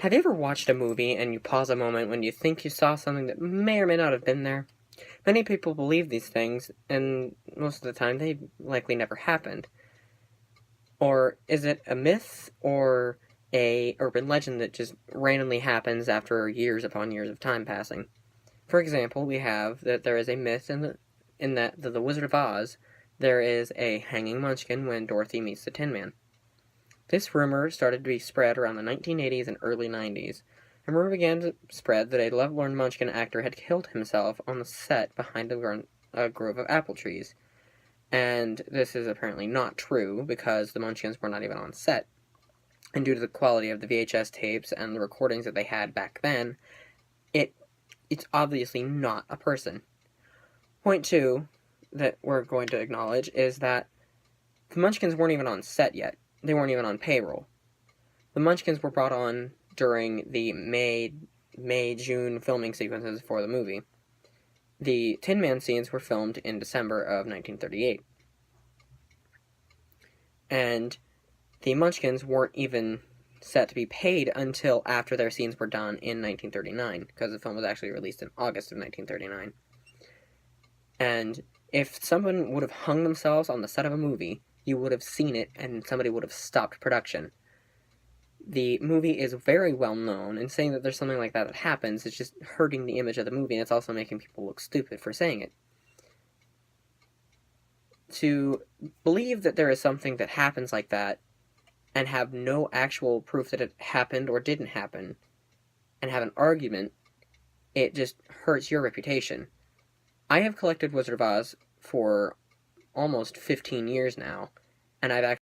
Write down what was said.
Have you ever watched a movie and you pause a moment when you think you saw something that may or may not have been there? Many people believe these things, and most of the time they likely never happened. Or is it a myth or a urban legend that just randomly happens after years upon years of time passing? For example, we have that there is a myth in that the Wizard of Oz, there is a hanging munchkin when Dorothy meets the Tin Man. This rumor started to be spread around the 1980s and early 90s. A rumor began to spread that a Lovelorn Munchkin actor had killed himself on the set behind a grove of apple trees. And this is apparently not true because the Munchkins were not even on set. And due to the quality of the VHS tapes and the recordings that they had back then, it's obviously not a person. Point two that we're going to acknowledge is that the Munchkins weren't even on set yet. They weren't even on payroll. The Munchkins were brought on during the May-June filming sequences for the movie. The Tin Man scenes were filmed in December of 1938. And the Munchkins weren't even set to be paid until after their scenes were done in 1939, because the film was actually released in August of 1939. And if someone would have hung themselves on the set of a movie, you would have seen it and somebody would have stopped production. The movie is very well known, and saying that there's something like that happens is just hurting the image of the movie, and it's also making people look stupid for saying it. To believe that there is something that happens like that and have no actual proof that it happened or didn't happen and have an argument, it just hurts your reputation. I have collected Wizard of Oz for almost 15 years now, and I've